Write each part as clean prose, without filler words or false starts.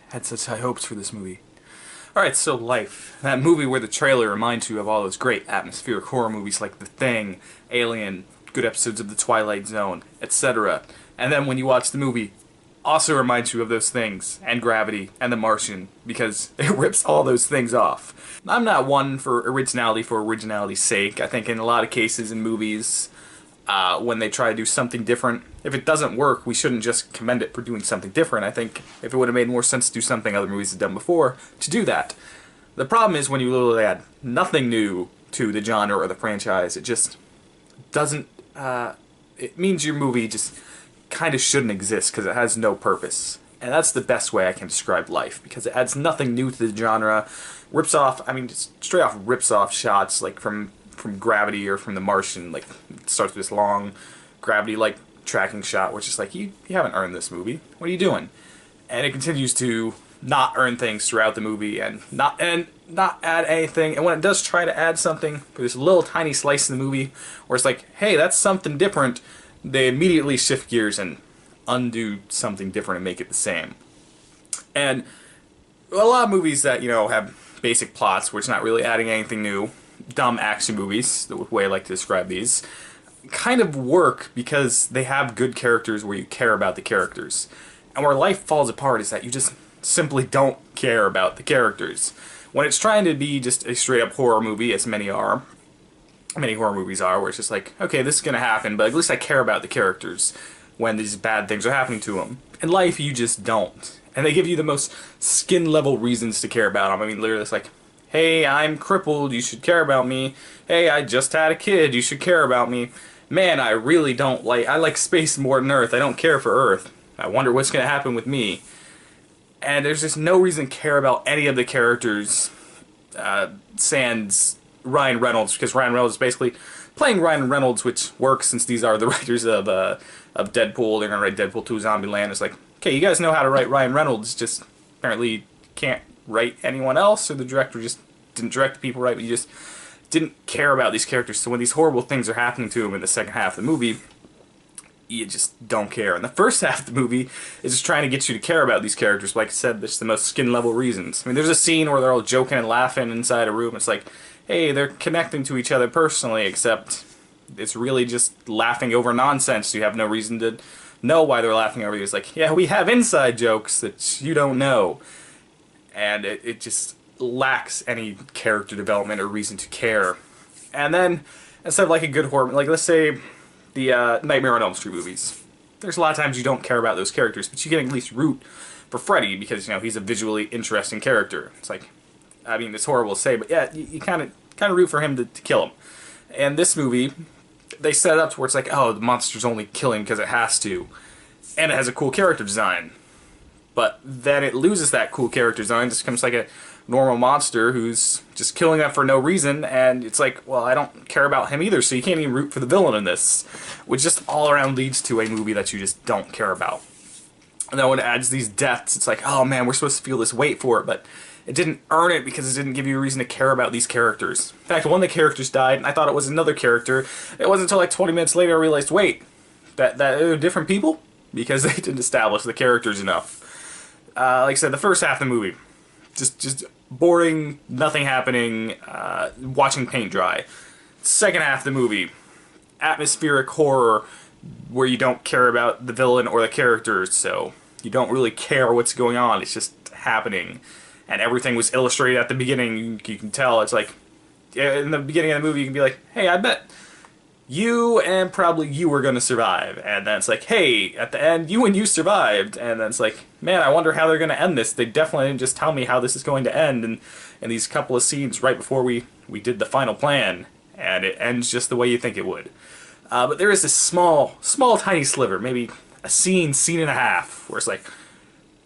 Had such high hopes for this movie. Alright, so Life. That movie where the trailer reminds you of all those great atmospheric horror movies like The Thing, Alien, good episodes of The Twilight Zone, etc. And then when you watch the movie, also reminds you of those things, and Gravity, and The Martian, because it rips all those things off. I'm not one for originality's sake. I think in a lot of cases in movies, when they try to do something different, if it doesn't work, we shouldn't just commend it for doing something different. I think if it would have made more sense to do something other movies have done before, to do that. The problem is when you literally add nothing new to the genre or the franchise, it just doesn't, it means your movie just kind of shouldn't exist because it has no purpose. And that's the best way I can describe Life, because it adds nothing new to the genre, rips off, I mean, just straight off rips off shots, like from Gravity or from The Martian. Like, it starts with this long Gravity-like tracking shot, which is like, you haven't earned this movie. What are you doing? And it continues to not earn things throughout the movie and not add anything. And when it does try to add something for this little tiny slice in the movie, where it's like, hey, that's something different, they immediately shift gears and undo something different and make it the same. And a lot of movies that, you know, have basic plots where it's not really adding anything new, dumb action movies, the way I like to describe these, kind of work because they have good characters where you care about the characters. And where Life falls apart is that you just simply don't care about the characters. When it's trying to be just a straight up horror movie, as many horror movies are, where it's just like, okay, this is gonna happen, but at least I care about the characters when these bad things are happening to them. In Life, you just don't. And they give you the most skin level reasons to care about them. I mean, literally, it's like, hey, I'm crippled, you should care about me. Hey, I just had a kid, you should care about me. Man, I really don't like, I like space more than Earth, I don't care for Earth. I wonder what's gonna happen with me. And there's just no reason to care about any of the characters, sans Ryan Reynolds, because Ryan Reynolds is basically playing Ryan Reynolds, which works since these are the writers of Deadpool. They're gonna write Deadpool 2 Zombieland. It's like, okay, you guys know how to write Ryan Reynolds, just apparently can't write anyone else, or the director just didn't direct the people right, but you just didn't care about these characters. So when these horrible things are happening to him in the second half of the movie, you just don't care. And the first half of the movie is just trying to get you to care about these characters. Like I said, there's the most skin level reasons. I mean, there's a scene where they're all joking and laughing inside a room. It's like, hey, they're connecting to each other personally, except it's really just laughing over nonsense. You have no reason to know why they're laughing over you. It's like, yeah, we have inside jokes that you don't know. And it just lacks any character development or reason to care. And then, instead of like a good horror, like let's say the Nightmare on Elm Street movies, there's a lot of times you don't care about those characters, but you can at least root for Freddy because, you know, he's a visually interesting character. It's like, I mean, it's horrible to say, but yeah, you kind of root for him to kill him. And this movie, they set it up to where it's like, oh, the monster's only killing because it has to, and it has a cool character design. But then it loses that cool character design, just becomes like a normal monster who's just killing them for no reason, and it's like, well, I don't care about him either, so you can't even root for the villain in this, which just all around leads to a movie that you just don't care about. And then when it adds these deaths, it's like, oh man, we're supposed to feel this weight for it, but it didn't earn it because it didn't give you a reason to care about these characters. In fact, one of the characters died, and I thought it was another character. It wasn't until like 20 minutes later I realized, wait, that they're different people? Because they didn't establish the characters enough. Like I said, the first half of the movie, just boring, nothing happening, watching paint dry. Second half of the movie, atmospheric horror where you don't care about the villain or the characters, so you don't really care what's going on, it's just happening. And everything was illustrated at the beginning, you can tell, it's like, in the beginning of the movie you can be like, hey, I bet you and probably you were going to survive. And then it's like, hey, at the end, you and you survived. And then it's like, man, I wonder how they're going to end this. They definitely didn't just tell me how this is going to end in these couple of scenes right before we did the final plan. And it ends just the way you think it would. But there is this small, tiny sliver, maybe a scene and a half, where it's like,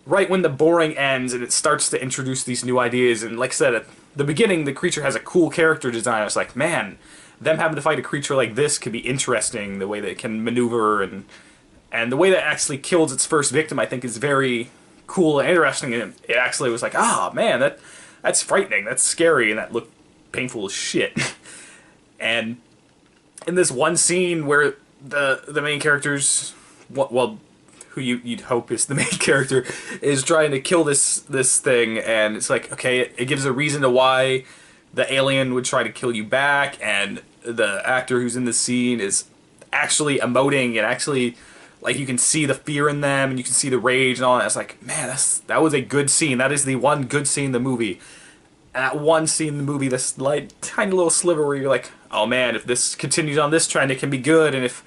right when the boring ends and it starts to introduce these new ideas. And like I said, at the beginning, the creature has a cool character design. It's like, man, them having to fight a creature like this could be interesting, the way that it can maneuver, and the way that it actually kills its first victim, I think, is very cool and interesting, and it actually was like, ah, man, that's frightening, that's scary, and that looked painful as shit. And in this one scene where the main characters, well, who you'd hope is the main character, is trying to kill this thing, and it's like, okay, it gives a reason to why the alien would try to kill you back, and the actor who's in the scene is actually emoting, and actually, like, you can see the fear in them, and you can see the rage and all that. It's like, man, that was a good scene. That is the one good scene in the movie. And that one scene in the movie, this like tiny little sliver where you're like, oh man, if this continues on this trend, it can be good, and if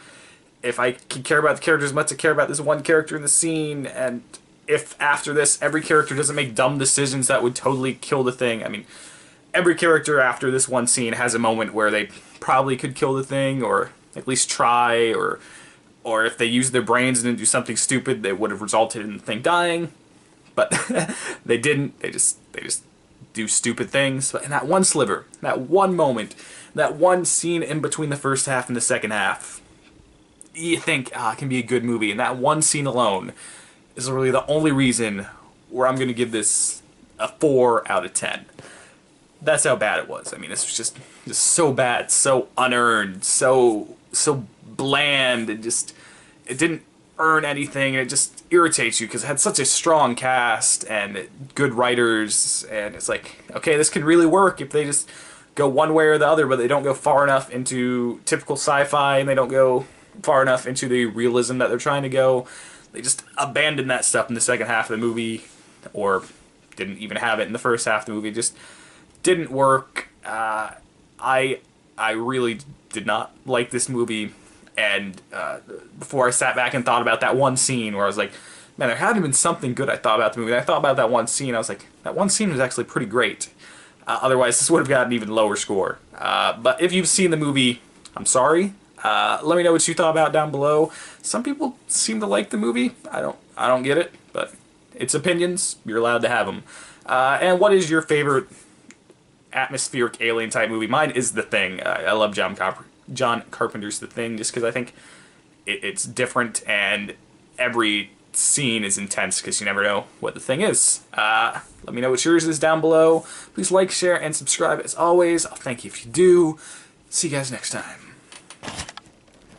I can care about the characters as much as I care about this one character in the scene, and if after this every character doesn't make dumb decisions that would totally kill the thing. I mean, every character after this one scene has a moment where they probably could kill the thing, or at least try, or if they used their brains and didn't do something stupid, they would have resulted in the thing dying. But they didn't. They just do stupid things. But in that one sliver, that one moment, that one scene in between the first half and the second half, you think, it can be a good movie. And that one scene alone is really the only reason where I'm going to give this a 4 out of 10. That's how bad it was. I mean, this was just so bad, so unearned, so bland, and it didn't earn anything, and it just irritates you because it had such a strong cast and good writers, and it's like, okay, this could really work if they just go one way or the other, but they don't go far enough into typical sci-fi, and they don't go far enough into the realism that they're trying to go. They just abandoned that stuff in the second half of the movie, or didn't even have it in the first half of the movie. It just didn't work. I really did not like this movie, and before I sat back and thought about that one scene where I was like, man, there had to have been something good I thought about the movie. And I thought about that one scene, I was like, that one scene was actually pretty great. Otherwise, this would have gotten an even lower score. But if you've seen the movie, I'm sorry. Let me know what you thought about down below. Some people seem to like the movie. I don't get it, but it's opinions. You're allowed to have them. And what is your favorite atmospheric alien type movie? Mine is The Thing. I love John Carpenter's The Thing just because I think it's different, and every scene is intense because you never know what the thing is. Let me know what yours is down below. Please like, share, and subscribe as always. I'll thank you if you do. See you guys next time.